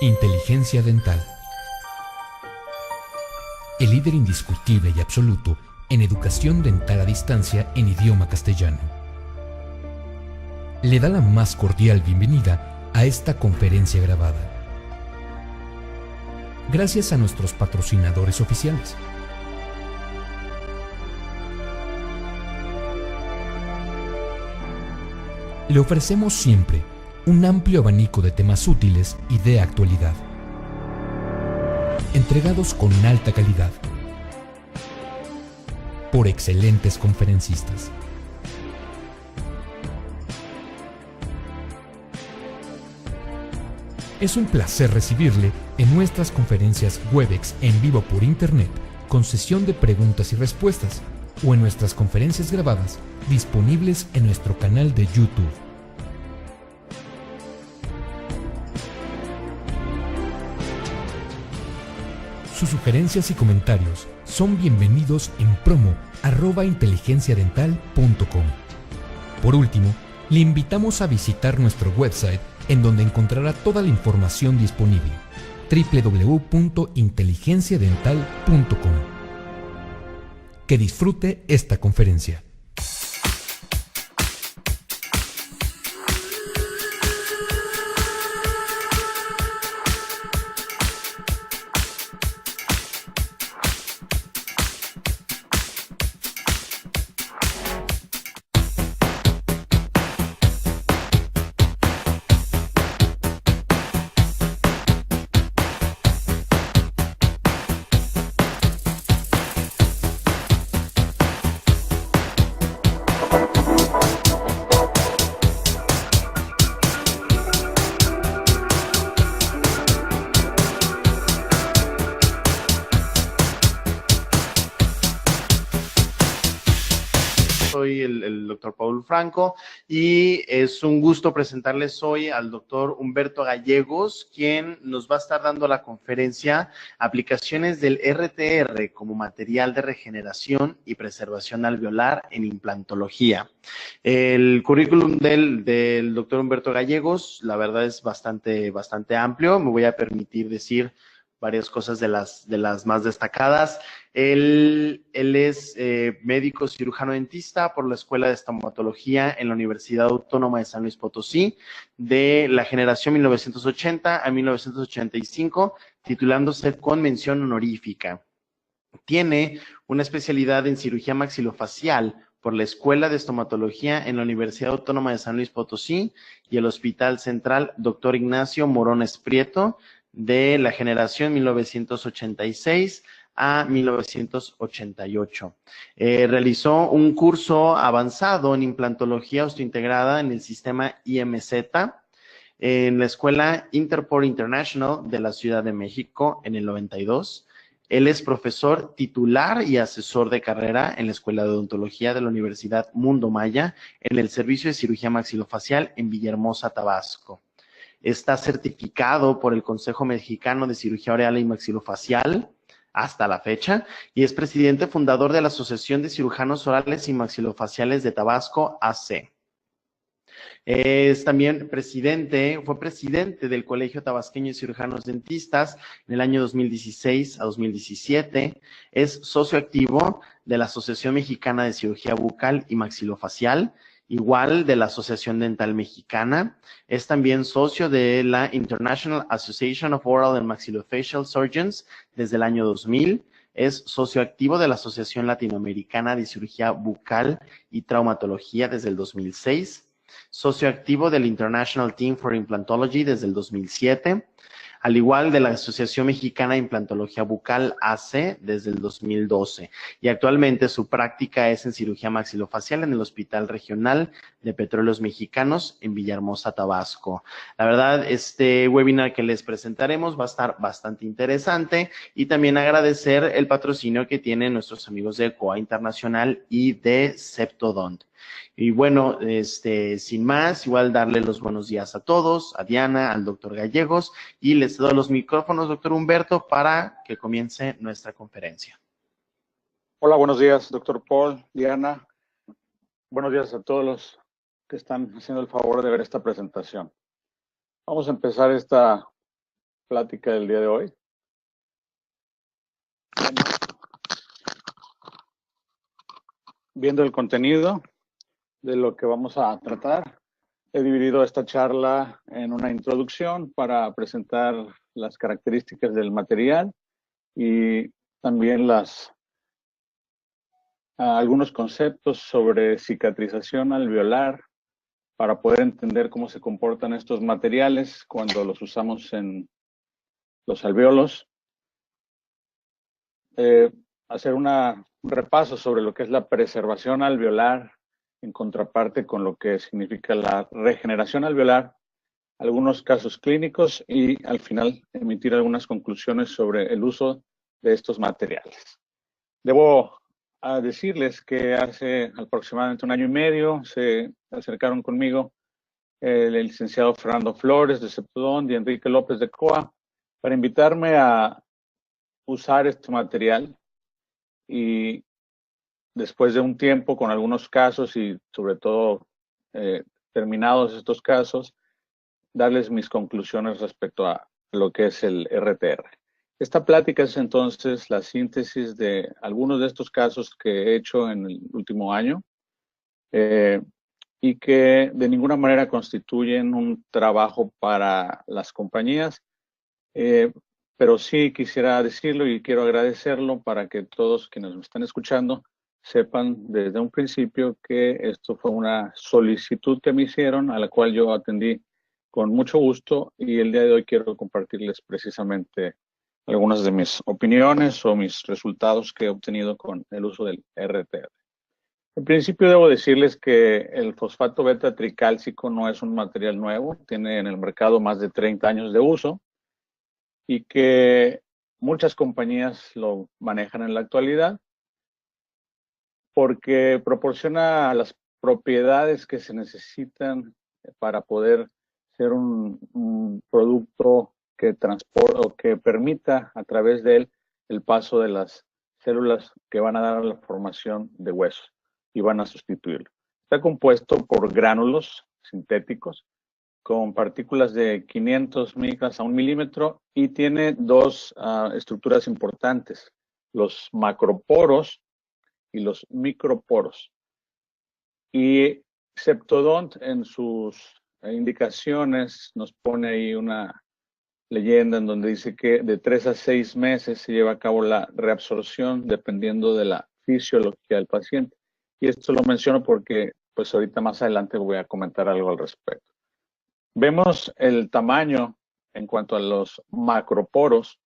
Inteligencia dental. El líder indiscutible y absoluto en educación dental a distancia en idioma castellano. Le da la más cordial bienvenida a esta conferencia grabada. Gracias a nuestros patrocinadores oficiales. Le ofrecemos siempre un amplio abanico de temas útiles y de actualidad, entregados con alta calidad, por excelentes conferencistas. Es un placer recibirle en nuestras conferencias Webex en vivo por Internet, con sesión de preguntas y respuestas, o en nuestras conferencias grabadas disponibles en nuestro canal de YouTube. Sus sugerencias y comentarios son bienvenidos en promo@inteligenciadental.com. Por último, le invitamos a visitar nuestro website, en donde encontrará toda la información disponible: www.inteligenciadental.com. Que disfrute esta conferencia. Soy el doctor Paul Franco y es un gusto presentarles hoy al doctor Humberto Gallegos, quien nos va a estar dando la conferencia Aplicaciones del RTR como material de regeneración y preservación alveolar en implantología. El currículum del doctor Humberto Gallegos, la verdad, es bastante amplio. Me voy a permitir decir varias cosas de las más destacadas. Él es médico cirujano dentista por la Escuela de Estomatología en la Universidad Autónoma de San Luis Potosí, de la generación 1980 a 1985, titulándose con mención honorífica. Tiene una especialidad en cirugía maxilofacial por la Escuela de Estomatología en la Universidad Autónoma de San Luis Potosí y el Hospital Central Dr. Ignacio Morones Prieto, de la generación 1986 a 1988. Realizó un curso avanzado en implantología osteointegrada en el sistema IMZ en la Escuela Interpol International de la Ciudad de México en el 92. Él es profesor titular y asesor de carrera en la Escuela de Odontología de la Universidad Mundo Maya en el Servicio de Cirugía Maxilofacial en Villahermosa, Tabasco. Está certificado por el Consejo Mexicano de Cirugía Oral y Maxilofacial hasta la fecha y es presidente fundador de la Asociación de Cirujanos Orales y Maxilofaciales de Tabasco, AC. Es también fue presidente del Colegio Tabasqueño de Cirujanos Dentistas en el año 2016 a 2017. Es socio activo de la Asociación Mexicana de Cirugía Bucal y Maxilofacial, igual de la Asociación Dental Mexicana. Es también socio de la International Association of Oral and Maxillofacial Surgeons desde el año 2000. Es socio activo de la Asociación Latinoamericana de Cirugía Bucal y Traumatología desde el 2006. Socio activo del International Team for Implantology desde el 2007. Al igual de la Asociación Mexicana de Implantología Bucal, AC, desde el 2012. Y actualmente su práctica es en cirugía maxilofacial en el Hospital Regional de Petróleos Mexicanos en Villahermosa, Tabasco. La verdad, este webinar que les presentaremos va a estar bastante interesante, y también agradecer el patrocinio que tienen nuestros amigos de COA Internacional y de Septodont. Y bueno, sin más, igual darle los buenos días a todos, a Diana, al doctor Gallegos, y les doy los micrófonos, doctor Humberto, para que comience nuestra conferencia. Hola, buenos días, doctor Paul, Diana. Buenos días a todos los que están haciendo el favor de ver esta presentación. Vamos a empezar esta plática del día de hoy. Viendo el contenido de lo que vamos a tratar, he dividido esta charla en una introducción para presentar las características del material y también algunos conceptos sobre cicatrización alveolar para poder entender cómo se comportan estos materiales cuando los usamos en los alvéolos. Hacer un repaso sobre lo que es la preservación alveolar en contraparte con lo que significa la regeneración alveolar, algunos casos clínicos y al final emitir algunas conclusiones sobre el uso de estos materiales. Debo decirles que hace aproximadamente 1 año y medio se acercaron conmigo el licenciado Fernando Flores de Ceptodont y Enrique López de COA para invitarme a usar este material, y después de un tiempo con algunos casos y sobre todo terminados estos casos, darles mis conclusiones respecto a lo que es el RTR. Esta plática es entonces la síntesis de algunos de estos casos que he hecho en el último año y que de ninguna manera constituyen un trabajo para las compañías, pero sí quisiera decirlo y quiero agradecerlo para que todos quienes me están escuchando sepan desde un principio que esto fue una solicitud que me hicieron, a la cual yo atendí con mucho gusto, y el día de hoy quiero compartirles precisamente algunas de mis opiniones o mis resultados que he obtenido con el uso del RTR. En principio debo decirles que el fosfato beta tricálcico no es un material nuevo, tiene en el mercado más de 30 años de uso y que muchas compañías lo manejan en la actualidad porque proporciona las propiedades que se necesitan para poder ser un producto que transporta o que permita a través de él el paso de las células que van a dar la formación de huesos y van a sustituirlo. Está compuesto por gránulos sintéticos con partículas de 500 micras a 1 milímetro y tiene dos estructuras importantes, los macroporos y los microporos. Y Ceptodont en sus indicaciones nos pone ahí una leyenda en donde dice que de 3 a 6 meses se lleva a cabo la reabsorción dependiendo de la fisiología del paciente. Y esto lo menciono porque pues ahorita más adelante voy a comentar algo al respecto. Vemos el tamaño en cuanto a los macroporos,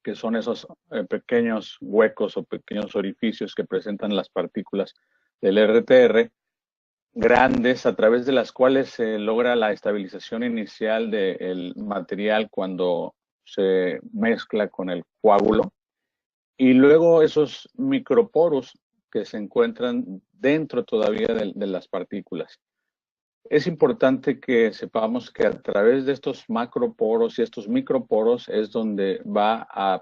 que son esos pequeños huecos o pequeños orificios que presentan las partículas del RTR, grandes, a través de las cuales se logra la estabilización inicial del material cuando se mezcla con el coágulo. Y luego esos microporos que se encuentran dentro todavía de las partículas. Es importante que sepamos que a través de estos macroporos y estos microporos es donde van a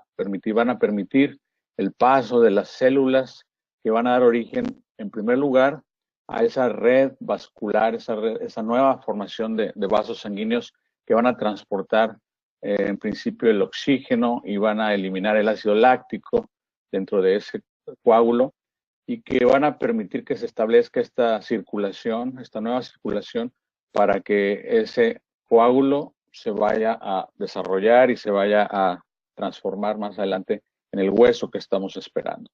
permitir el paso de las células que van a dar origen, en primer lugar, a esa red vascular, esa nueva formación de vasos sanguíneos que van a transportar en principio el oxígeno y van a eliminar el ácido láctico dentro de ese coágulo, y que van a permitir que se establezca esta circulación, esta nueva circulación, para que ese coágulo se vaya a desarrollar y se vaya a transformar más adelante en el hueso que estamos esperando.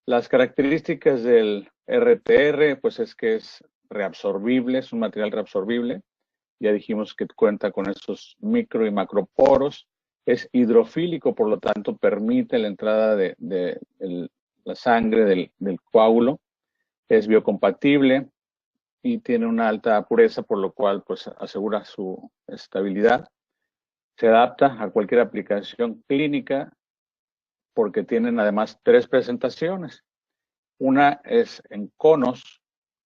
Las características del RTR, pues es que es reabsorbible, es un material reabsorbible. Ya dijimos que cuenta con estos micro y macroporos. Es hidrofílico, por lo tanto permite la entrada de la sangre del coágulo. Es biocompatible y tiene una alta pureza, por lo cual pues asegura su estabilidad. Se adapta a cualquier aplicación clínica porque tienen además 3 presentaciones. Una es en conos,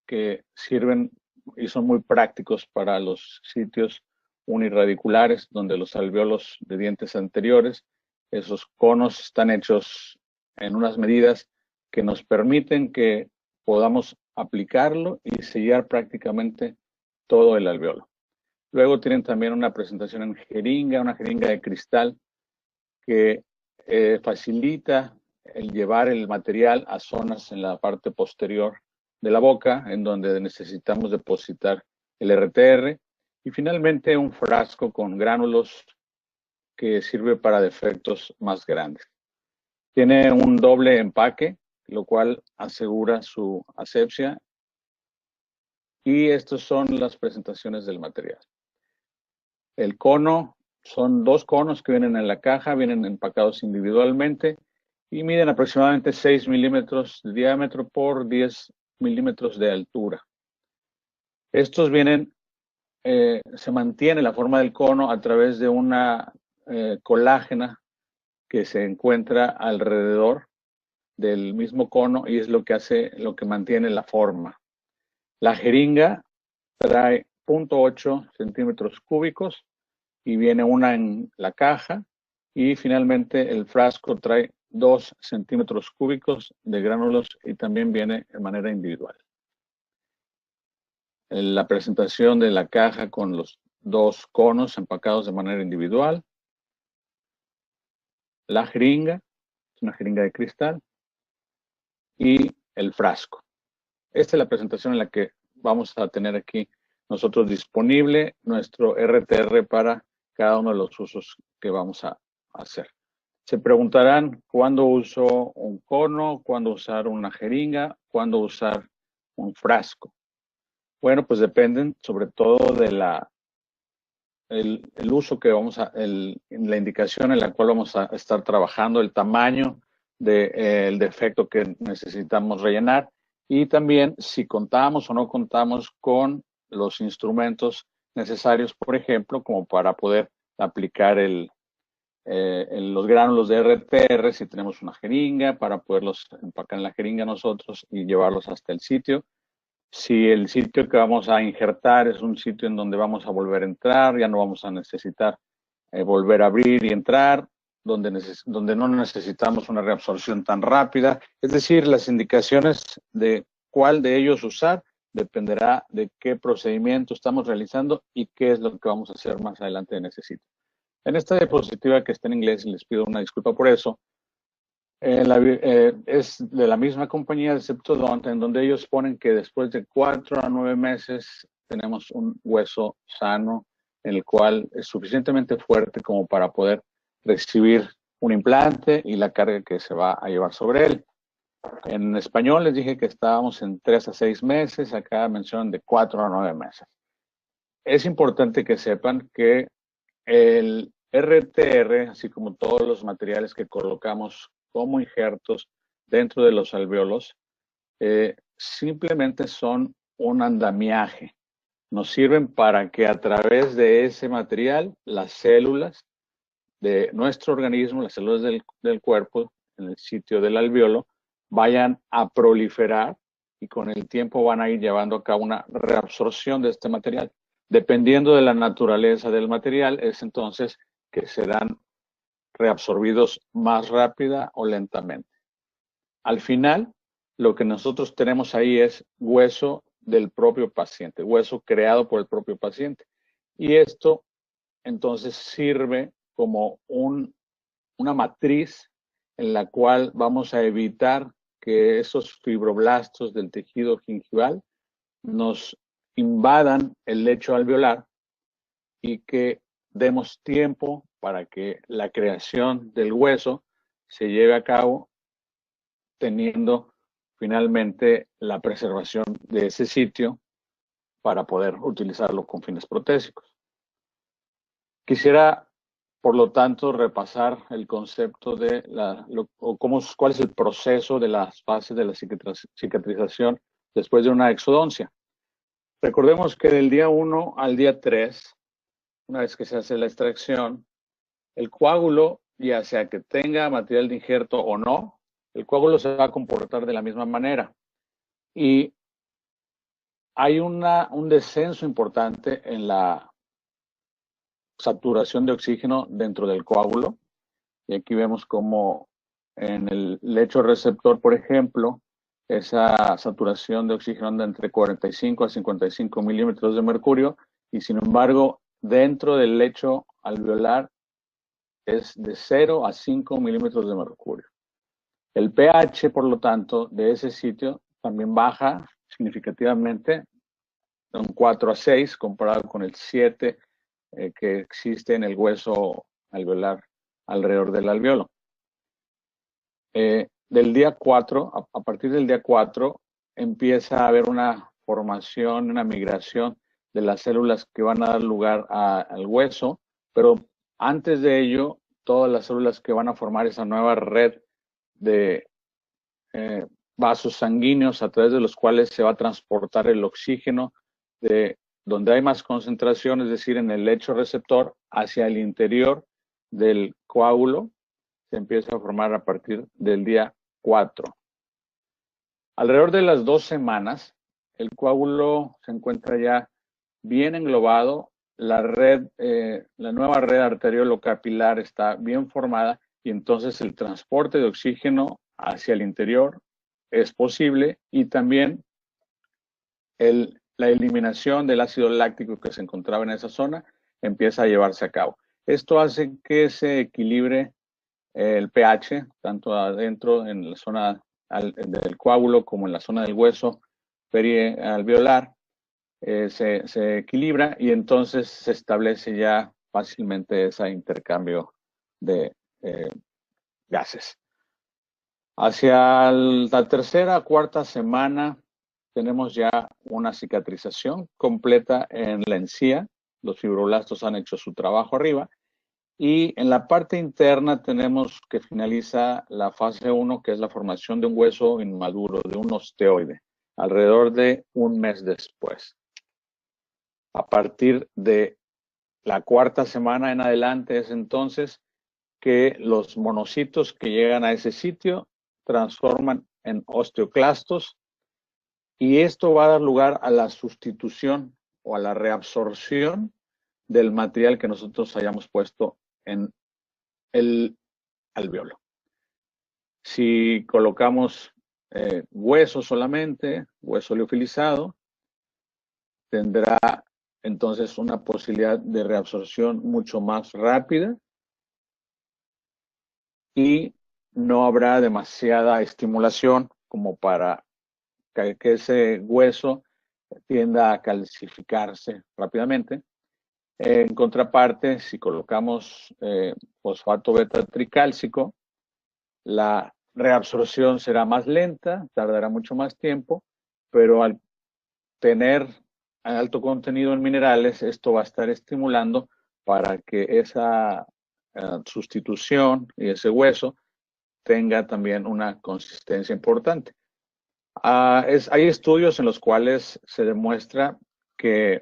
que sirven y son muy prácticos para los sitios unirradiculares, donde los alvéolos de dientes anteriores, esos conos están hechos en unas medidas que nos permiten que podamos aplicarlo y sellar prácticamente todo el alvéolo. Luego tienen también una presentación en jeringa, una jeringa de cristal que facilita el llevar el material a zonas en la parte posterior de la boca, en donde necesitamos depositar el RTR. Y finalmente un frasco con gránulos que sirve para defectos más grandes. Tiene un doble empaque, lo cual asegura su asepsia. Y estas son las presentaciones del material. El cono, son 2 conos que vienen en la caja, vienen empacados individualmente y miden aproximadamente 6 milímetros de diámetro por 10 milímetros de altura. Estos vienen, se mantiene la forma del cono a través de una colágena que se encuentra alrededor del mismo cono y es lo que mantiene la forma. La jeringa trae 0.8 centímetros cúbicos y viene una en la caja y finalmente el frasco trae 2 centímetros cúbicos de gránulos y también viene de manera individual. La presentación de la caja con los 2 conos empacados de manera individual. La jeringa, es una jeringa de cristal, y el frasco. Esta es la presentación en la que vamos a tener aquí nosotros disponible nuestro RTR para cada uno de los usos que vamos a hacer. Se preguntarán cuándo uso un cono, cuándo usar una jeringa, cuándo usar un frasco. Bueno, pues dependen sobre todo de el uso que vamos a, la indicación en la cual vamos a estar trabajando, el tamaño del defecto que necesitamos rellenar y también si contamos o no contamos con los instrumentos necesarios, por ejemplo, como para poder aplicar los gránulos de RTR, si tenemos una jeringa, para poderlos empacar en la jeringa nosotros y llevarlos hasta el sitio. Si el sitio que vamos a injertar es un sitio en donde vamos a volver a entrar, ya no vamos a necesitar volver a abrir y entrar, donde no necesitamos una reabsorción tan rápida. Es decir, las indicaciones de cuál de ellos usar dependerá de qué procedimiento estamos realizando y qué es lo que vamos a hacer más adelante en ese sitio. En esta diapositiva que está en inglés, y les pido una disculpa por eso, es de la misma compañía de Septodont, en donde ellos ponen que después de 4 a 9 meses tenemos un hueso sano, en el cual es suficientemente fuerte como para poder recibir un implante y la carga que se va a llevar sobre él. En español les dije que estábamos en 3 a 6 meses, acá mencionan de 4 a 9 meses. Es importante que sepan que el RTR, así como todos los materiales que colocamos como injertos dentro de los alvéolos, simplemente son un andamiaje. Nos sirven para que a través de ese material, las células de nuestro organismo, las células del cuerpo, en el sitio del alvéolo, vayan a proliferar y con el tiempo van a ir llevando a cabo una reabsorción de este material. Dependiendo de la naturaleza del material, es entonces que serán reabsorbidos más rápida o lentamente. Al final, lo que nosotros tenemos ahí es hueso del propio paciente, hueso creado por el propio paciente. Y esto entonces sirve como una matriz en la cual vamos a evitar que esos fibroblastos del tejido gingival nos invadan el lecho alveolar y que demos tiempo para que la creación del hueso se lleve a cabo teniendo finalmente la preservación de ese sitio para poder utilizarlo con fines protésicos. Quisiera, por lo tanto, repasar el concepto de cuál es el proceso de las fases de la cicatrización después de una exodoncia. Recordemos que del día 1 al día 3, una vez que se hace la extracción, el coágulo, ya sea que tenga material de injerto o no, el coágulo se va a comportar de la misma manera. Y hay un descenso importante en la saturación de oxígeno dentro del coágulo. Y aquí vemos como en el lecho receptor, por ejemplo, esa saturación de oxígeno anda entre 45 a 55 milímetros de mercurio y sin embargo dentro del lecho alveolar es de 0 a 5 milímetros de mercurio. El pH, por lo tanto, de ese sitio también baja significativamente, de un 4 a 6, comparado con el 7 que existe en el hueso alveolar alrededor del alveolo. Del día 4, a partir del día 4, empieza a haber una formación, una migración de las células que van a dar lugar al hueso, pero antes de ello, todas las células que van a formar esa nueva red de vasos sanguíneos a través de los cuales se va a transportar el oxígeno de donde hay más concentración, es decir, en el lecho receptor, hacia el interior del coágulo, se empieza a formar a partir del día 4. Alrededor de las 2 semanas, el coágulo se encuentra ya bien englobado, la nueva red arteriolo-capilar está bien formada y entonces el transporte de oxígeno hacia el interior es posible y también la eliminación del ácido láctico que se encontraba en esa zona empieza a llevarse a cabo. Esto hace que se equilibre el pH, tanto adentro en la zona del coágulo como en la zona del hueso perialveolar, se equilibra y entonces se establece ya fácilmente ese intercambio de gases. Hacia la tercera o cuarta semana tenemos ya una cicatrización completa en la encía. Los fibroblastos han hecho su trabajo arriba. Y en la parte interna tenemos que finaliza la fase 1, que es la formación de un hueso inmaduro, de un osteoide, alrededor de un mes después. A partir de la cuarta semana en adelante es entonces que los monocitos que llegan a ese sitio transforman en osteoclastos y esto va a dar lugar a la sustitución o a la reabsorción del material que nosotros hayamos puesto en el alveolo. Si colocamos hueso solamente, hueso liofilizado, tendrá entonces una posibilidad de reabsorción mucho más rápida y no habrá demasiada estimulación como para que ese hueso tienda a calcificarse rápidamente. En contraparte, si colocamos fosfato beta tricálcico, la reabsorción será más lenta, tardará mucho más tiempo, pero al tener alto contenido en minerales, esto va a estar estimulando para que esa sustitución y ese hueso tenga también una consistencia importante. Hay estudios en los cuales se demuestra que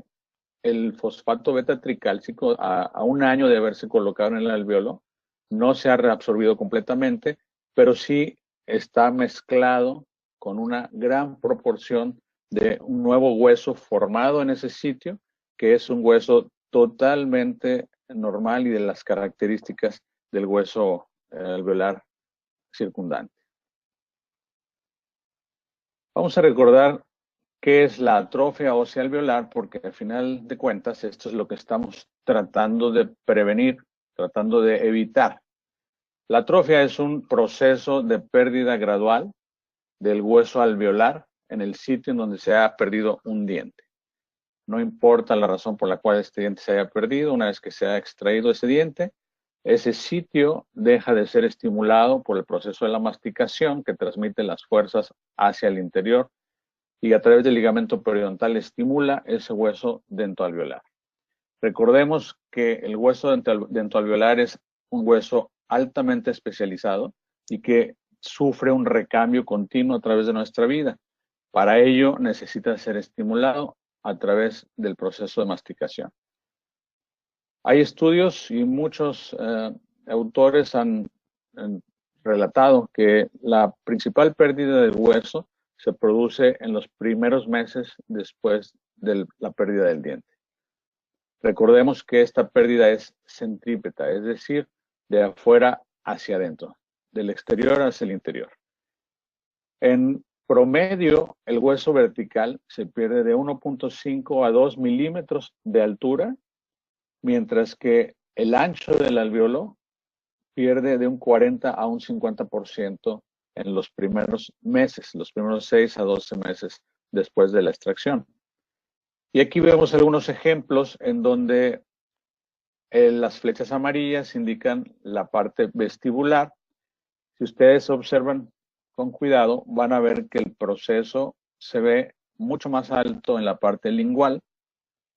el fosfato beta tricálcico a un año de haberse colocado en el alveolo no se ha reabsorbido completamente, pero sí está mezclado con una gran proporción de un nuevo hueso formado en ese sitio, que es un hueso totalmente normal y de las características del hueso alveolar circundante. Vamos a recordar qué es la atrofia ósea alveolar, porque al final de cuentas esto es lo que estamos tratando de prevenir, tratando de evitar. La atrofia es un proceso de pérdida gradual del hueso alveolar en el sitio en donde se ha perdido un diente. No importa la razón por la cual este diente se haya perdido, una vez que se ha extraído ese diente, ese sitio deja de ser estimulado por el proceso de la masticación que transmite las fuerzas hacia el interior y a través del ligamento periodontal estimula ese hueso dentoalveolar. Recordemos que el hueso dentoalveolar es un hueso altamente especializado y que sufre un recambio continuo a través de nuestra vida. Para ello necesita ser estimulado a través del proceso de masticación. Hay estudios y muchos autores han relatado que la principal pérdida del hueso se produce en los primeros meses después de la pérdida del diente. Recordemos que esta pérdida es centrípeta, es decir, de afuera hacia adentro, del exterior hacia el interior. En promedio, el hueso vertical se pierde de 1.5 a 2 milímetros de altura mientras que el ancho del alvéolo pierde de un 40 a un 50% en los primeros meses, los primeros 6 a 12 meses después de la extracción. Y aquí vemos algunos ejemplos en donde las flechas amarillas indican la parte vestibular. Si ustedes observan con cuidado, van a ver que el proceso se ve mucho más alto en la parte lingual,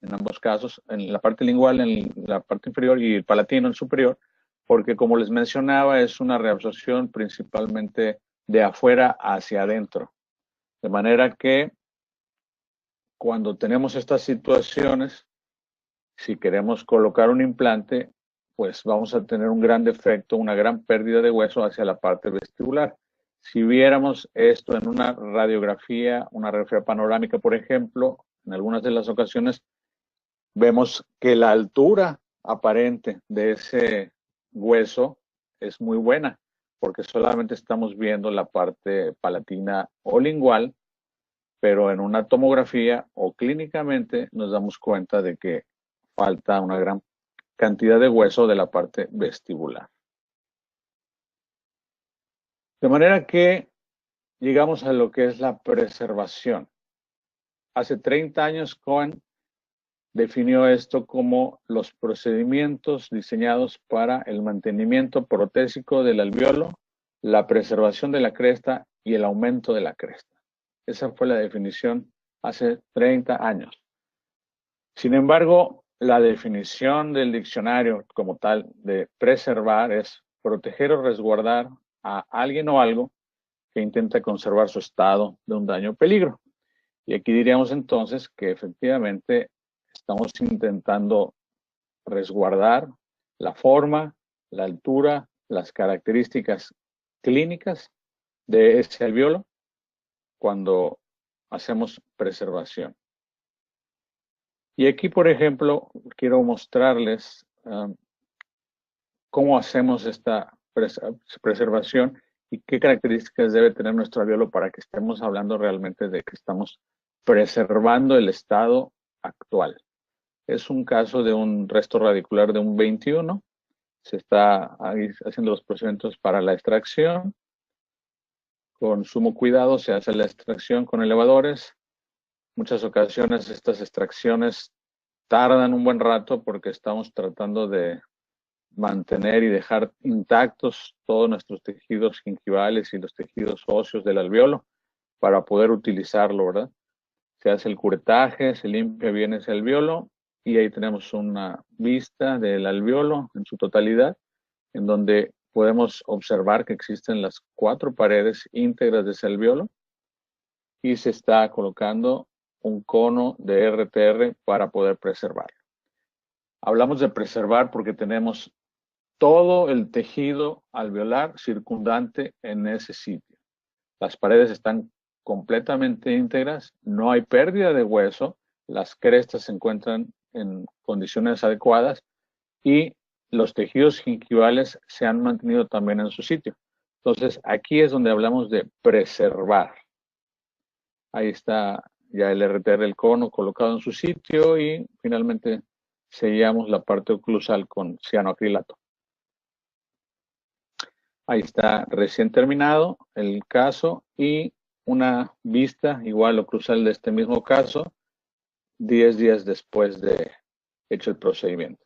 en ambos casos, en la parte lingual, en la parte inferior, y el palatino en superior, porque como les mencionaba, es una reabsorción principalmente de afuera hacia adentro. De manera que cuando tenemos estas situaciones, si queremos colocar un implante, pues vamos a tener un gran defecto, una gran pérdida de hueso hacia la parte vestibular. Si viéramos esto en una radiografía panorámica, por ejemplo, en algunas de las ocasiones, vemos que la altura aparente de ese hueso es muy buena, porque solamente estamos viendo la parte palatina o lingual, pero en una tomografía o clínicamente nos damos cuenta de que falta una gran cantidad de hueso de la parte vestibular. De manera que llegamos a lo que es la preservación. Hace 30 años Cohen definió esto como los procedimientos diseñados para el mantenimiento protésico del alvéolo, la preservación de la cresta y el aumento de la cresta. Esa fue la definición hace 30 años. Sin embargo, la definición del diccionario como tal de preservar es proteger o resguardar a alguien o algo que intenta conservar su estado de un daño o peligro. Y aquí diríamos entonces que efectivamente estamos intentando resguardar la forma, la altura, las características clínicas de ese alvéolo cuando hacemos preservación. Y aquí, por ejemplo, quiero mostrarles cómo hacemos esta preservación y qué características debe tener nuestro alvéolo para que estemos hablando realmente de que estamos preservando el estado actual. Es un caso de un resto radicular de un 21. Se está ahí haciendo los procedimientos para la extracción. Con sumo cuidado se hace la extracción con elevadores. Muchas ocasiones estas extracciones tardan un buen rato porque estamos tratando de mantener y dejar intactos todos nuestros tejidos gingivales y los tejidos óseos del alvéolo para poder utilizarlo, ¿verdad? Se hace el curetaje, se limpia bien ese alvéolo y ahí tenemos una vista del alvéolo en su totalidad, en donde podemos observar que existen las 4 paredes íntegras de ese alvéolo y se está colocando un cono de RTR para poder preservarlo. Hablamos de preservar porque tenemos todo el tejido alveolar circundante en ese sitio. Las paredes están completamente íntegras, no hay pérdida de hueso, las crestas se encuentran en condiciones adecuadas y los tejidos gingivales se han mantenido también en su sitio. Entonces, aquí es donde hablamos de preservar. Ahí está ya el RTR del cono colocado en su sitio y finalmente sellamos la parte oclusal con cianoacrilato. Ahí está recién terminado el caso y una vista igual oclusal de este mismo caso 10 días después de hecho el procedimiento.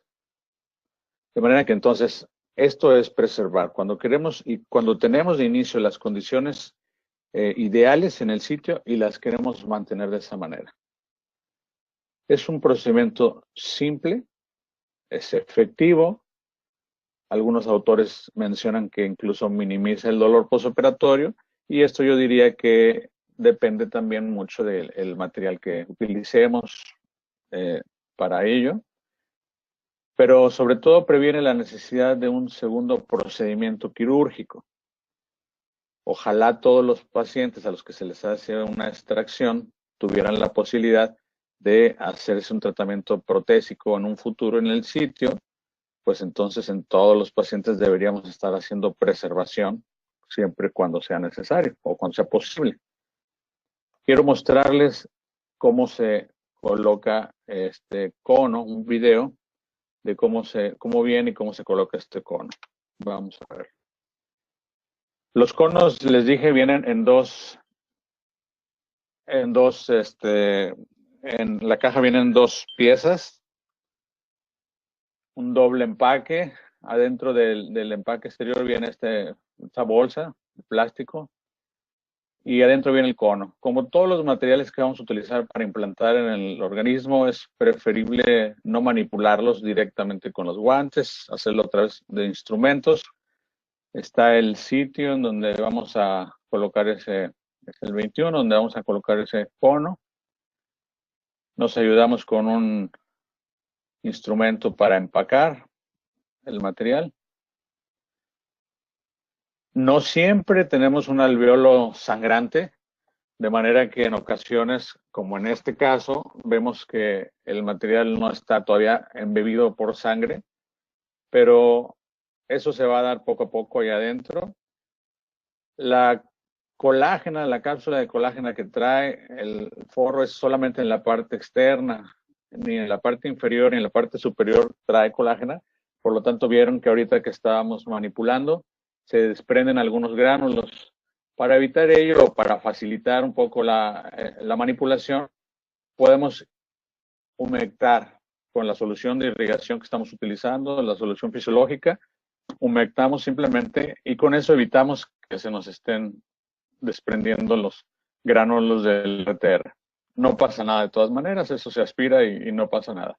De manera que entonces esto es preservar. Cuando queremos y cuando tenemos de inicio las condiciones ideales en el sitio y las queremos mantener de esa manera. Es un procedimiento simple, es efectivo. Algunos autores mencionan que incluso minimiza el dolor postoperatorio y esto yo diría que depende también mucho del material que utilicemos para ello. Pero sobre todo previene la necesidad de un segundo procedimiento quirúrgico. Ojalá todos los pacientes a los que se les hace una extracción tuvieran la posibilidad de hacerse un tratamiento protésico en un futuro en el sitio, pues entonces en todos los pacientes deberíamos estar haciendo preservación siempre cuando sea necesario o cuando sea posible. Quiero mostrarles cómo se coloca este cono, un video de cómo viene y cómo se coloca este cono. Vamos a ver. Los conos, les dije, vienen en en la caja vienen dos piezas, un doble empaque. Adentro del empaque exterior viene esta bolsa de plástico y adentro viene el cono. Como todos los materiales que vamos a utilizar para implantar en el organismo, es preferible no manipularlos directamente con los guantes, hacerlo a través de instrumentos. Está el sitio en donde vamos a colocar es el 21, donde vamos a colocar ese cono. Nos ayudamos con un instrumento para empacar el material. No siempre tenemos un alveolo sangrante, de manera que en ocasiones, como en este caso, vemos que el material no está todavía embebido por sangre, pero eso se va a dar poco a poco ahí adentro. La colágena, la cápsula de colágena que trae el forro es solamente en la parte externa, ni en la parte inferior ni en la parte superior trae colágena. Por lo tanto, vieron que ahorita que estábamos manipulando, se desprenden algunos gránulos. Para evitar ello o para facilitar un poco la manipulación, podemos humectar con la solución de irrigación que estamos utilizando, la solución fisiológica. Humectamos simplemente y con eso evitamos que se nos estén desprendiendo los gránulos del RTR. No pasa nada de todas maneras, eso se aspira y no pasa nada.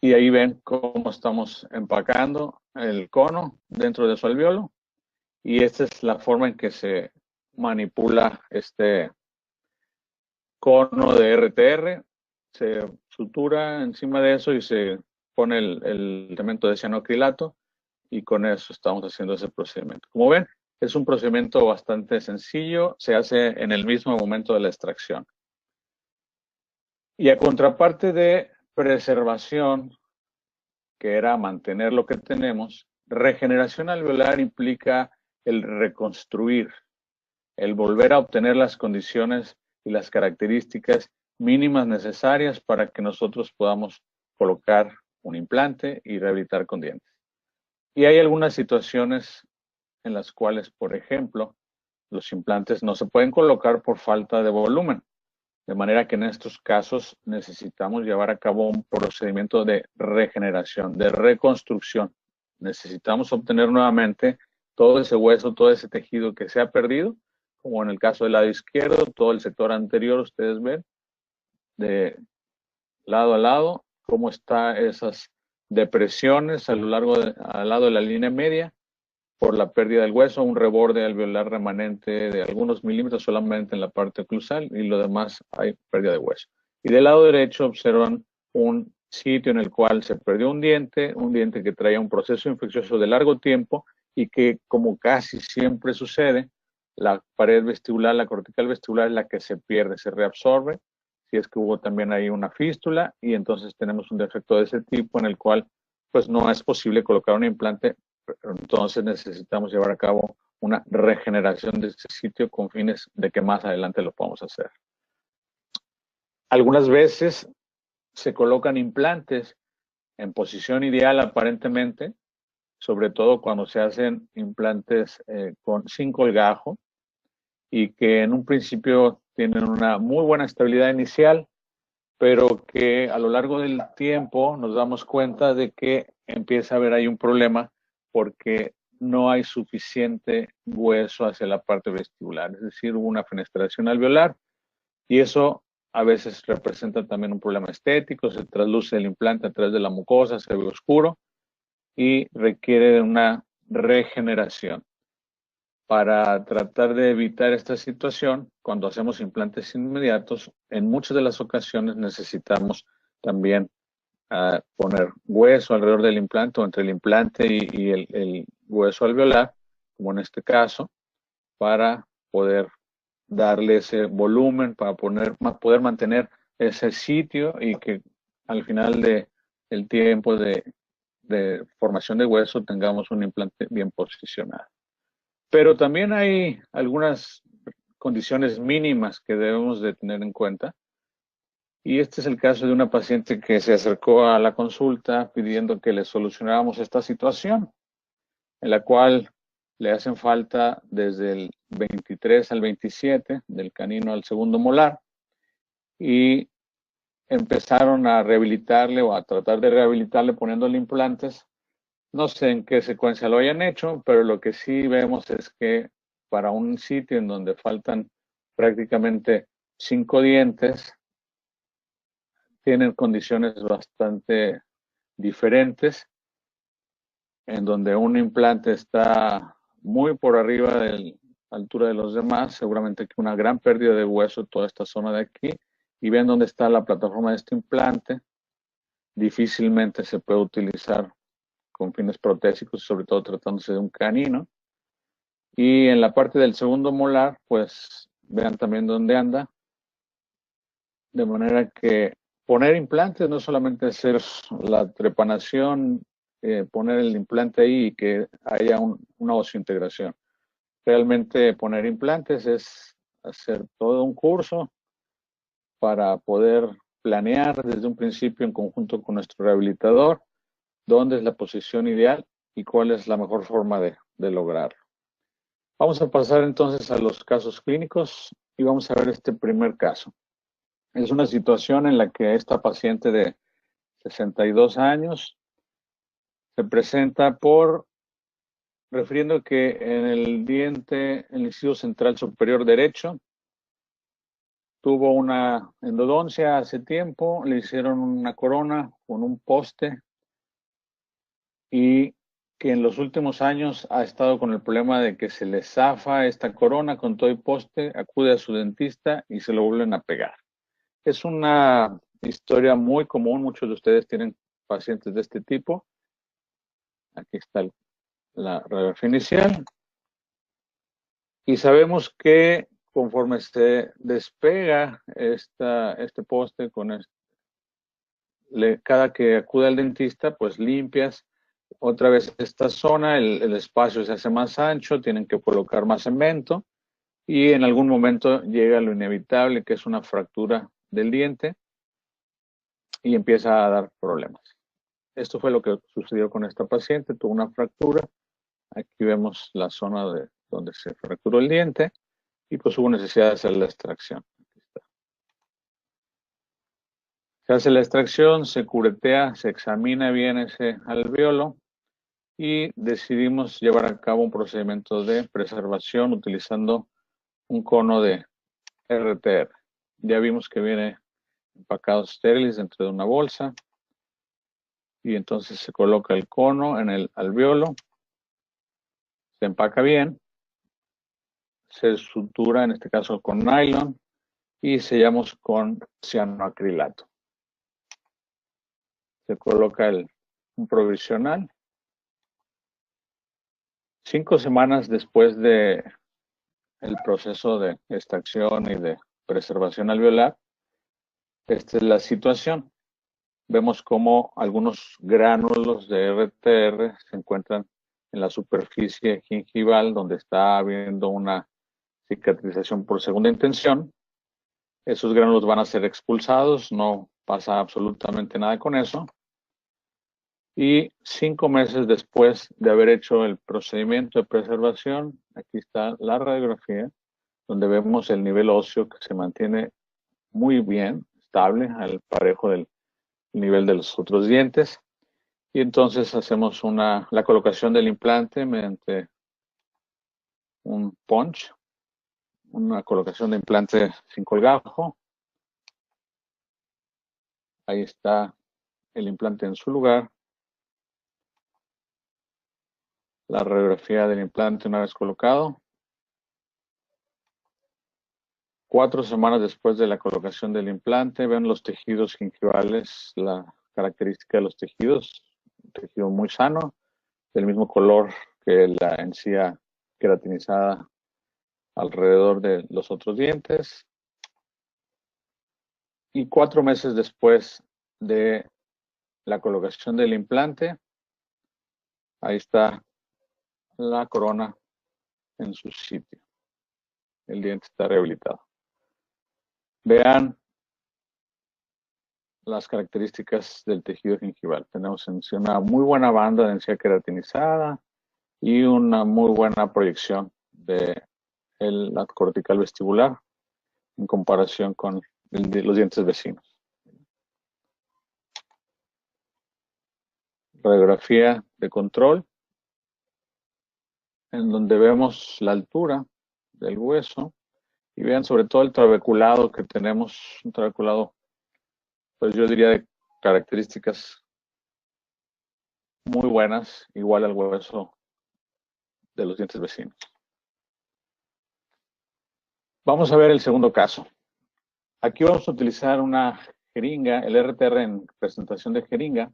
Y ahí ven cómo estamos empacando el cono dentro de su alveolo. Y esta es la forma en que se manipula este cono de RTR. Se sutura encima de eso y se pone el elemento de cianoacrilato y con eso estamos haciendo ese procedimiento. Como ven, es un procedimiento bastante sencillo, se hace en el mismo momento de la extracción. Y a contraparte de preservación, que era mantener lo que tenemos, regeneración alveolar implica el reconstruir, el volver a obtener las condiciones y las características mínimas necesarias para que nosotros podamos colocar un implante y rehabilitar con dientes. Y hay algunas situaciones en las cuales, por ejemplo, los implantes no se pueden colocar por falta de volumen. De manera que en estos casos necesitamos llevar a cabo un procedimiento de regeneración, de reconstrucción. Necesitamos obtener nuevamente todo ese hueso, todo ese tejido que se ha perdido, como en el caso del lado izquierdo, todo el sector anterior, ustedes ven, de lado a lado, cómo están esas depresiones al lado de la línea media, por la pérdida del hueso, un reborde alveolar remanente de algunos milímetros solamente en la parte oclusal y lo demás hay pérdida de hueso. Y del lado derecho observan un sitio en el cual se perdió un diente que traía un proceso infeccioso de largo tiempo y que, como casi siempre sucede, la pared vestibular, la cortical vestibular es la que se pierde, se reabsorbe, si es que hubo también ahí una fístula y entonces tenemos un defecto de ese tipo en el cual pues no es posible colocar un implante. Entonces necesitamos llevar a cabo una regeneración de este sitio con fines de que más adelante lo podamos hacer. Algunas veces se colocan implantes en posición ideal aparentemente, sobre todo cuando se hacen implantes sin colgajo y que en un principio tienen una muy buena estabilidad inicial, pero que a lo largo del tiempo nos damos cuenta de que empieza a haber ahí un problema porque no hay suficiente hueso hacia la parte vestibular, es decir, hubo una fenestración alveolar y eso a veces representa también un problema estético, se trasluce el implante a través de la mucosa, se ve oscuro y requiere de una regeneración. Para tratar de evitar esta situación, cuando hacemos implantes inmediatos, en muchas de las ocasiones necesitamos también poner hueso alrededor del implante o entre el implante y el hueso alveolar, como en este caso, para poder darle ese volumen, para poder mantener ese sitio y que al final del tiempo de formación de hueso tengamos un implante bien posicionado. Pero también hay algunas condiciones mínimas que debemos de tener en cuenta. Y este es el caso de una paciente que se acercó a la consulta pidiendo que le solucionáramos esta situación, en la cual le hacen falta desde el 23 al 27 del canino al segundo molar, y empezaron a rehabilitarle o a tratar de rehabilitarle poniéndole implantes. No sé en qué secuencia lo hayan hecho, pero lo que sí vemos es que para un sitio en donde faltan prácticamente 5 dientes, tienen condiciones bastante diferentes, en donde un implante está muy por arriba de la altura de los demás, seguramente que una gran pérdida de hueso toda esta zona de aquí, y ven dónde está la plataforma de este implante, difícilmente se puede utilizar con fines protésicos, sobre todo tratándose de un canino. Y en la parte del segundo molar, pues vean también dónde anda, de manera que poner implantes no solamente hacer la trepanación, poner el implante ahí y que haya una osseointegración. Realmente poner implantes es hacer todo un curso para poder planear desde un principio en conjunto con nuestro rehabilitador dónde es la posición ideal y cuál es la mejor forma de lograrlo. Vamos a pasar entonces a los casos clínicos y vamos a ver este primer caso. Es una situación en la que esta paciente de 62 años se presenta refiriendo que en el diente, el inciso central superior derecho, tuvo una endodoncia hace tiempo, le hicieron una corona con un poste y que en los últimos años ha estado con el problema de que se le zafa esta corona con todo el poste, acude a su dentista y se lo vuelven a pegar. Es una historia muy común, muchos de ustedes tienen pacientes de este tipo. Aquí está la radiografía inicial. Y sabemos que conforme se despega este poste cada que acude al dentista, pues limpias otra vez esta zona, el espacio se hace más ancho, tienen que colocar más cemento y en algún momento llega lo inevitable, que es una fractura del diente y empieza a dar problemas. Esto fue lo que sucedió con esta paciente, tuvo una fractura. Aquí vemos la zona donde se fracturó el diente y pues hubo necesidad de hacer la extracción. Aquí está. Se hace la extracción, se curetea, se examina bien ese alvéolo y decidimos llevar a cabo un procedimiento de preservación utilizando un cono de RTR. Ya vimos que viene empacados estériles dentro de una bolsa y entonces se coloca el cono en el alvéolo, se empaca bien, se sutura en este caso con nylon y sellamos con cianoacrilato. Se coloca un provisional. 5 semanas después de el proceso de extracción y de preservación alveolar, esta es la situación. Vemos cómo algunos gránulos de RTR se encuentran en la superficie gingival donde está habiendo una cicatrización por segunda intención. Esos gránulos van a ser expulsados, no pasa absolutamente nada con eso. Y 5 meses después de haber hecho el procedimiento de preservación, aquí está la radiografía, donde vemos el nivel óseo que se mantiene muy bien, estable, al parejo del nivel de los otros dientes. Y entonces hacemos la colocación del implante mediante un punch, una colocación de implante sin colgajo. Ahí está el implante en su lugar. La radiografía del implante una vez colocado. 4 semanas después de la colocación del implante, ven los tejidos gingivales, la característica de los tejidos, un tejido muy sano, del mismo color que la encía queratinizada alrededor de los otros dientes. Y 4 meses después de la colocación del implante, ahí está la corona en su sitio. El diente está rehabilitado. Vean las características del tejido gingival. Tenemos una muy buena banda de encía queratinizada y una muy buena proyección de la cortical vestibular en comparación con los dientes vecinos. Radiografía de control, en donde vemos la altura del hueso y vean sobre todo el trabeculado que tenemos, un trabeculado, pues yo diría de características muy buenas, igual al hueso de los dientes vecinos. Vamos a ver el segundo caso. Aquí vamos a utilizar una jeringa, el RTR en presentación de jeringa,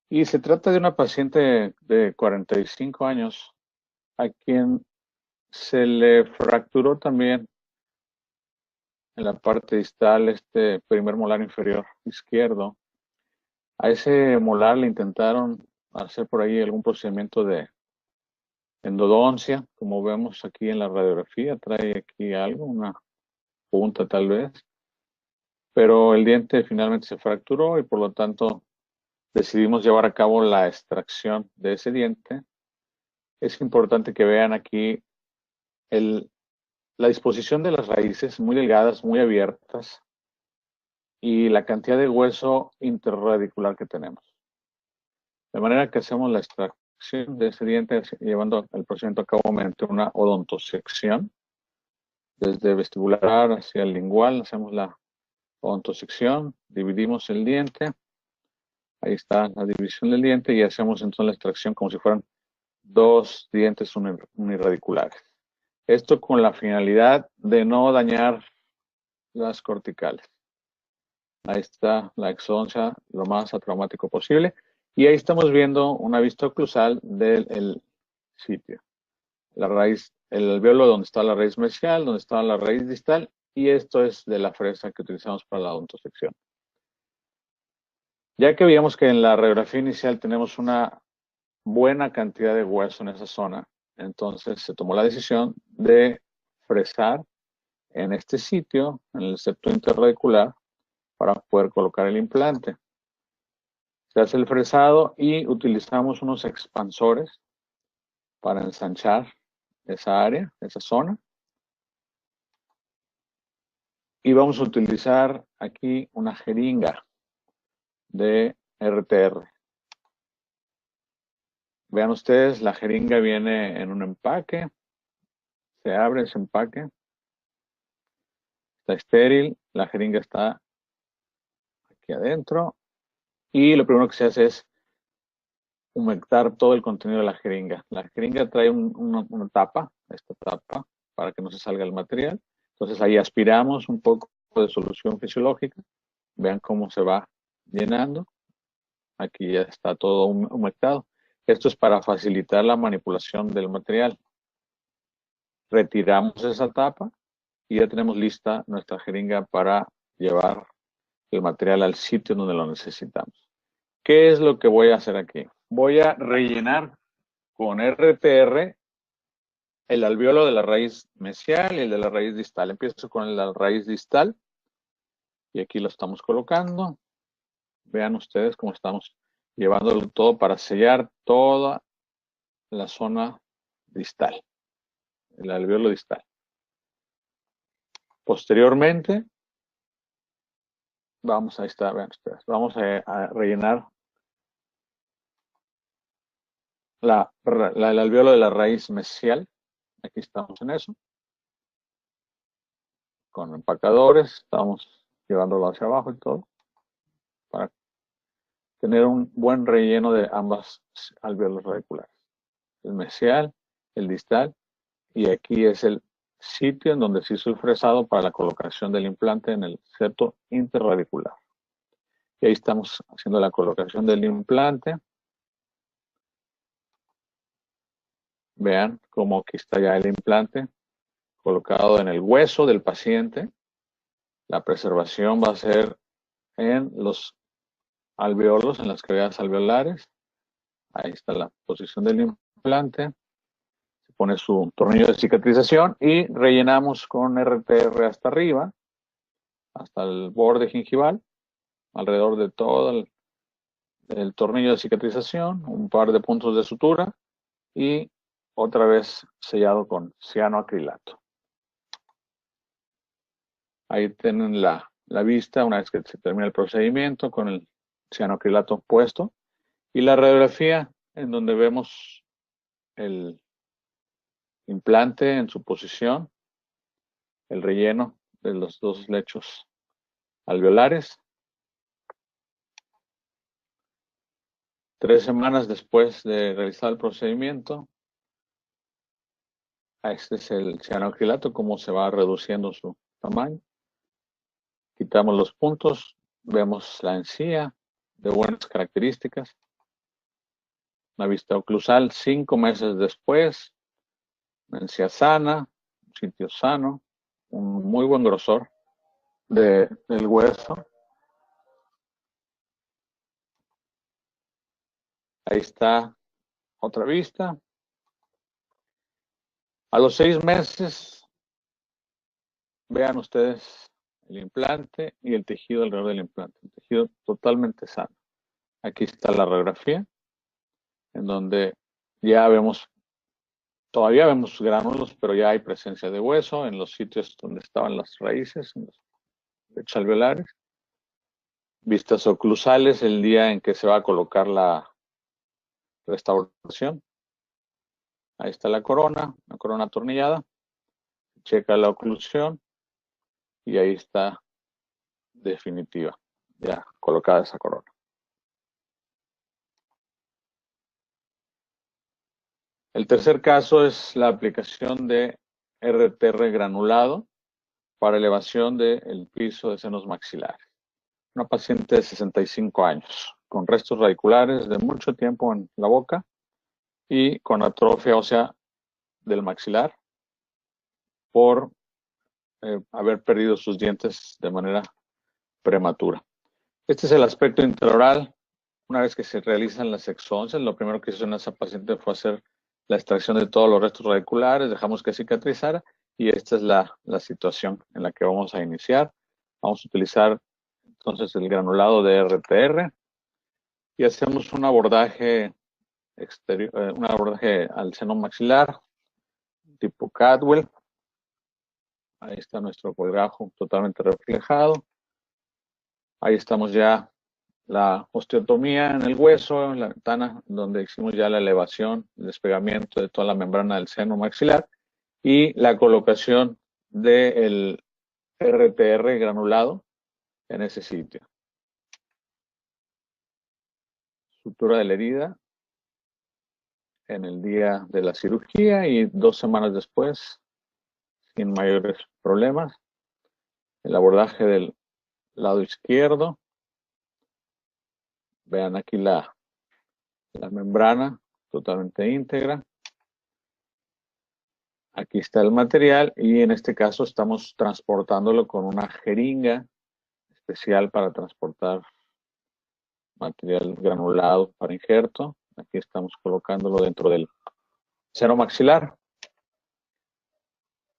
y se trata de una paciente de 45 años a quien se le fracturó también en la parte distal este primer molar inferior izquierdo. A ese molar le intentaron hacer por ahí algún procedimiento de endodoncia, como vemos aquí en la radiografía, trae aquí algo, una punta tal vez, pero el diente finalmente se fracturó y por lo tanto decidimos llevar a cabo la extracción de ese diente. Es importante que vean aquí la disposición de las raíces, muy delgadas, muy abiertas, y la cantidad de hueso interradicular que tenemos. De manera que hacemos la extracción de ese diente llevando el procedimiento a cabo mediante una odontosección. Desde vestibular hacia el lingual hacemos la odontosección, dividimos el diente. Ahí está la división del diente y hacemos entonces la extracción como si fueran dos dientes unirradiculares. Esto con la finalidad de no dañar las corticales. Ahí está la exodoncia lo más atraumático posible. Y ahí estamos viendo una vista oclusal del sitio. La raíz, el alvéolo donde está la raíz mesial, donde está la raíz distal, y esto es de la fresa que utilizamos para la odontosección. Ya que veíamos que en la radiografía inicial tenemos una buena cantidad de hueso en esa zona, entonces se tomó la decisión de fresar en este sitio, en el septo interradicular, para poder colocar el implante. Se hace el fresado y utilizamos unos expansores para ensanchar esa área, esa zona. Y vamos a utilizar aquí una jeringa de RTR. Vean ustedes, la jeringa viene en un empaque. Se abre ese empaque. Está estéril. La jeringa está aquí adentro. Y lo primero que se hace es humectar todo el contenido de la jeringa. La jeringa trae una tapa, esta tapa, para que no se salga el material. Entonces ahí aspiramos un poco de solución fisiológica. Vean cómo se va llenando. Aquí ya está todo humectado. Esto es para facilitar la manipulación del material. Retiramos esa tapa y ya tenemos lista nuestra jeringa para llevar el material al sitio donde lo necesitamos. ¿Qué es lo que voy a hacer aquí? Voy a rellenar con RTR el alvéolo de la raíz mesial y el de la raíz distal. Empiezo con la raíz distal y aquí lo estamos colocando. Vean ustedes cómo estamos llevándolo todo para sellar toda la zona distal, el alvéolo distal. Posteriormente, ahí está, vean ustedes, vamos a rellenar el alvéolo de la raíz mesial. Aquí estamos en eso. Con empacadores, estamos llevándolo hacia abajo y todo, para tener un buen relleno de ambas alvéolos radiculares. El mesial, el distal, y aquí es el sitio en donde se hizo el fresado para la colocación del implante en el septo interradicular. Y ahí estamos haciendo la colocación del implante. Vean cómo aquí está ya el implante colocado en el hueso del paciente. La preservación va a ser en los alvéolos, en las cavidades alveolares. Ahí está la posición del implante. Se pone su tornillo de cicatrización y rellenamos con RTR hasta arriba, hasta el borde gingival. alrededor de todo el tornillo de cicatrización, un par de puntos de sutura y otra vez sellado con cianoacrilato. Ahí tienen la vista una vez que se termina el procedimiento con el cianoacrilato puesto y la radiografía en donde vemos el implante en su posición, el relleno de los dos lechos alveolares. 3 semanas después de realizar el procedimiento, este es el cianoacrilato, cómo se va reduciendo su tamaño. Quitamos los puntos, vemos la encía de buenas características. Una vista oclusal 5 meses después, una encía sana, un sitio sano, un muy buen grosor del hueso. Ahí está otra vista. A los 6 meses, vean ustedes el implante y el tejido alrededor del implante. El tejido totalmente sano. Aquí está la radiografía, en donde ya vemos, todavía vemos gránulos, pero ya hay presencia de hueso en los sitios donde estaban las raíces, en los lechos alveolares. Vistas oclusales el día en que se va a colocar la restauración. Ahí está la corona atornillada. Checa la oclusión y ahí está definitiva, ya colocada esa corona. El tercer caso es la aplicación de RTR granulado para elevación del piso de senos maxilares. Una paciente de 65 años, con restos radiculares de mucho tiempo en la boca y con atrofia ósea del maxilar por haber perdido sus dientes de manera prematura. Este es el aspecto intraoral. Una vez que se realizan las exoncias, lo primero que hizo en esa paciente fue hacer la extracción de todos los restos radiculares, dejamos que cicatrizara y esta es la situación en la que vamos a iniciar. Vamos a utilizar entonces el granulado de RTR y hacemos un abordaje exterior, un abordaje al seno maxilar tipo Cadwell. Ahí está nuestro colgajo totalmente reflejado. Ahí estamos ya la osteotomía en el hueso, en la ventana, donde hicimos ya la elevación, el despegamiento de toda la membrana del seno maxilar y la colocación del RTR granulado en ese sitio. Sutura de la herida en el día de la cirugía y 2 semanas después, sin mayores problemas. El abordaje del lado izquierdo. Vean aquí la membrana totalmente íntegra. Aquí está el material y en este caso estamos transportándolo con una jeringa especial para transportar material granulado para injerto. Aquí estamos colocándolo dentro del seno maxilar.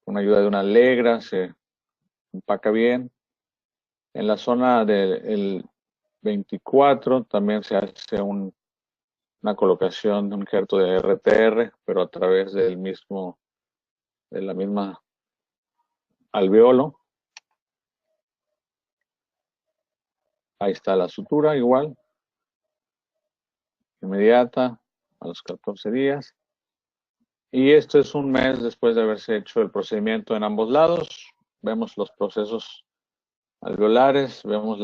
Con ayuda de una legra se empaca bien. En la zona del 24 también se hace una colocación de un injerto de RTR, pero a través de la misma alveolo. Ahí está la sutura igual, inmediata, a los 14 días. Y esto es un mes después de haberse hecho el procedimiento en ambos lados. Vemos los procesos alveolares, vemos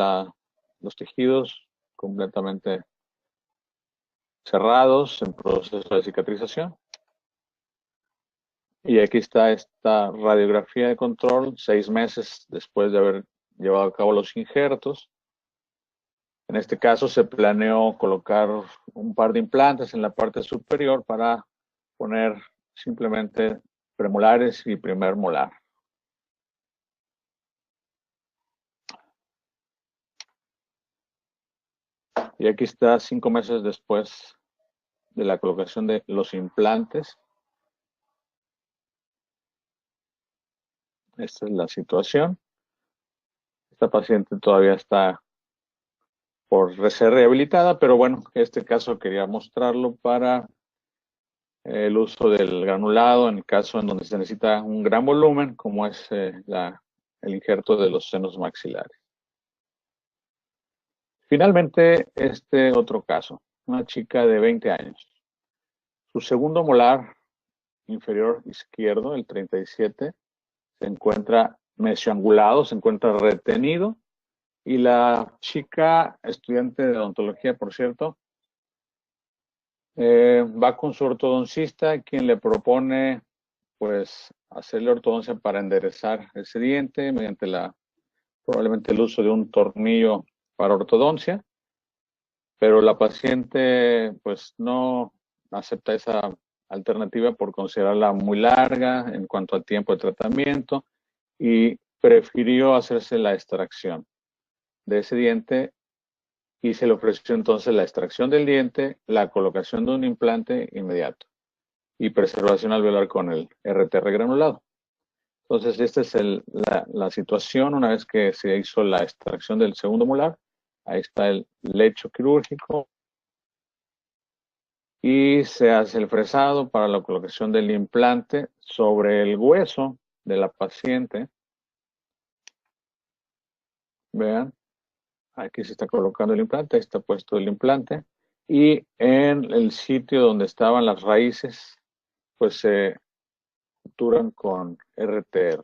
los tejidos completamente cerrados en proceso de cicatrización. Y aquí está esta radiografía de control 6 meses después de haber llevado a cabo los injertos. En este caso se planeó colocar un par de implantes en la parte superior para poner simplemente premolares y primer molar. Y aquí está 5 meses después de la colocación de los implantes. Esta es la situación. Esta paciente todavía está por ser rehabilitada, pero bueno, en este caso quería mostrarlo para el uso del granulado en el caso en donde se necesita un gran volumen, como es el injerto de los senos maxilares. Finalmente, este otro caso, una chica de 20 años. Su segundo molar inferior izquierdo, el 37, se encuentra mesioangulado, se encuentra retenido, y la chica, estudiante de odontología, por cierto, va con su ortodoncista, quien le propone pues hacerle ortodoncia para enderezar ese diente mediante probablemente el uso de un tornillo para ortodoncia, pero la paciente pues no acepta esa alternativa por considerarla muy larga en cuanto al tiempo de tratamiento y prefirió hacerse la extracción de ese diente, y se le ofreció entonces la extracción del diente, la colocación de un implante inmediato y preservación alveolar con el RTR granulado. Entonces, esta es la situación una vez que se hizo la extracción del segundo molar. Ahí está el lecho quirúrgico y se hace el fresado para la colocación del implante sobre el hueso de la paciente. Vean, aquí se está colocando el implante, ahí está puesto el implante, y en el sitio donde estaban las raíces, pues se suturan con RTR.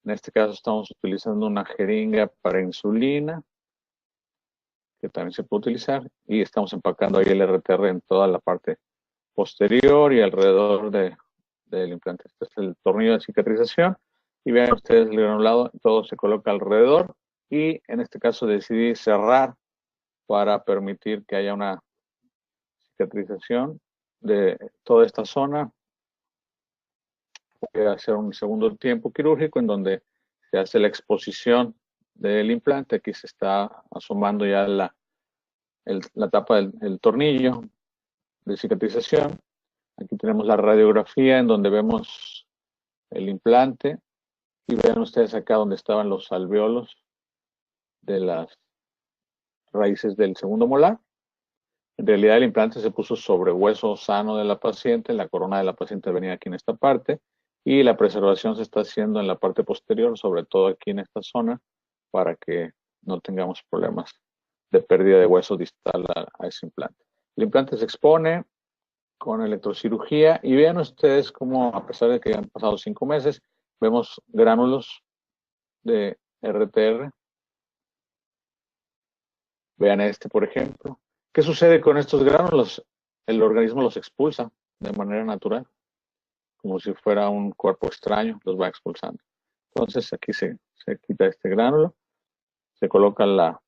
En este caso estamos utilizando una jeringa para insulina, que también se puede utilizar, y estamos empacando ahí el RTR en toda la parte posterior y alrededor del implante. Este es el tornillo de cicatrización, y vean ustedes el granulado, todo se coloca alrededor, y en este caso decidí cerrar para permitir que haya una cicatrización de toda esta zona. Voy a hacer un segundo tiempo quirúrgico en donde se hace la exposición del implante. Aquí se está asomando ya la tapa del tornillo de cicatrización. Aquí tenemos la radiografía en donde vemos el implante, y vean ustedes acá donde estaban los alvéolos de las raíces del segundo molar. En realidad el implante se puso sobre hueso sano de la paciente, la corona de la paciente venía aquí en esta parte, y la preservación se está haciendo en la parte posterior, sobre todo aquí en esta zona, para que no tengamos problemas de pérdida de hueso distal a ese implante. El implante se expone con electrocirugía, y vean ustedes cómo, a pesar de que han pasado 5 meses, vemos gránulos de RTR. Vean este, por ejemplo. ¿Qué sucede con estos gránulos? El organismo los expulsa de manera natural, como si fuera un cuerpo extraño, los va expulsando. Entonces aquí se quita este gránulo, se coloca la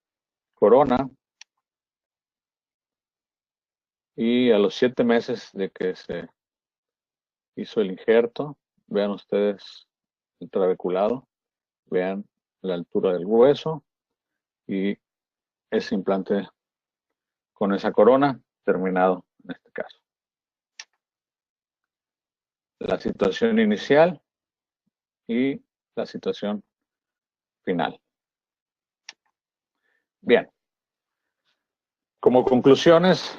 corona, y a los 7 meses de que se hizo el injerto, vean ustedes el trabeculado, vean la altura del hueso y ese implante con esa corona terminado en este caso. La situación inicial y la situación final. Bien, como conclusiones,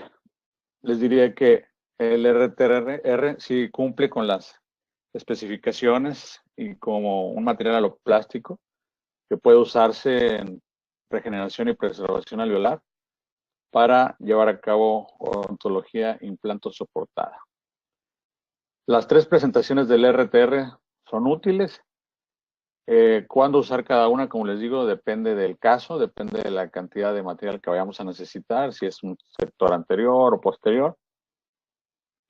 les diría que el RTR sí cumple con las especificaciones y como un material aloplástico que puede usarse en regeneración y preservación alveolar para llevar a cabo odontología implanto soportada. Las 3 presentaciones del RTR son útiles. Cuándo usar cada una, como les digo, depende del caso, depende de la cantidad de material que vayamos a necesitar, si es un sector anterior o posterior.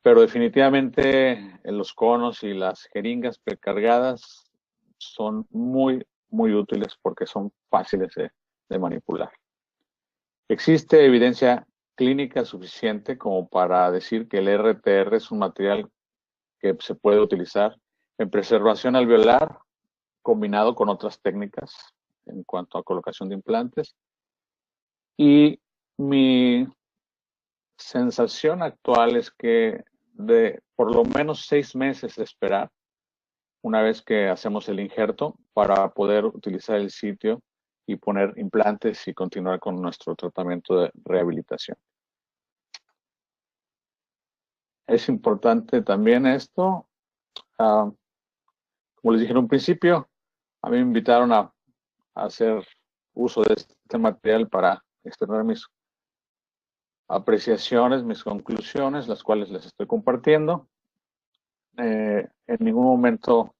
Pero definitivamente los conos y las jeringas precargadas son muy, muy útiles porque son fáciles de manipular. Existe evidencia clínica suficiente como para decir que el RTR es un material que se puede utilizar en preservación alveolar combinado con otras técnicas en cuanto a colocación de implantes. Y mi sensación actual es que de por lo menos 6 meses de esperar, una vez que hacemos el injerto, para poder utilizar el sitio y poner implantes y continuar con nuestro tratamiento de rehabilitación. Es importante también esto, como les dije en un principio, a mí me invitaron a hacer uso de este material para externar mis apreciaciones, mis conclusiones, las cuales les estoy compartiendo. En ningún momento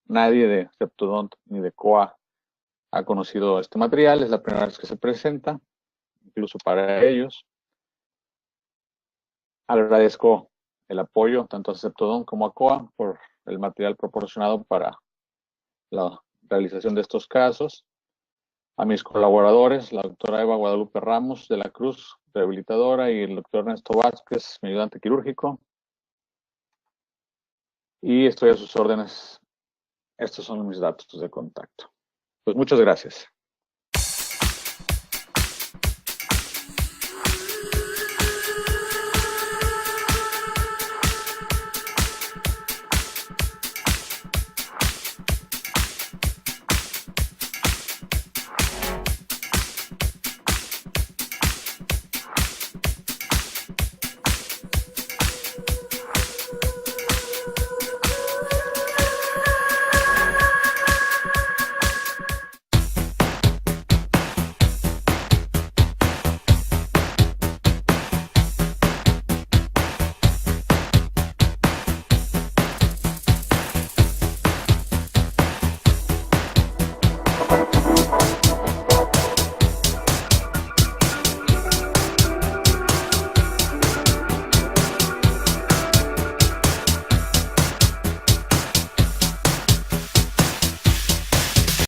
nadie de Septodont ni de COA ha conocido este material, es la primera vez que se presenta, incluso para ellos. Agradezco el apoyo tanto a Septodont como a COA por el material proporcionado para la realización de estos casos. A mis colaboradores, la doctora Eva Guadalupe Ramos de la Cruz, rehabilitadora, y el doctor Ernesto Vázquez, mi ayudante quirúrgico. Y estoy a sus órdenes. Estos son mis datos de contacto. Pues muchas gracias.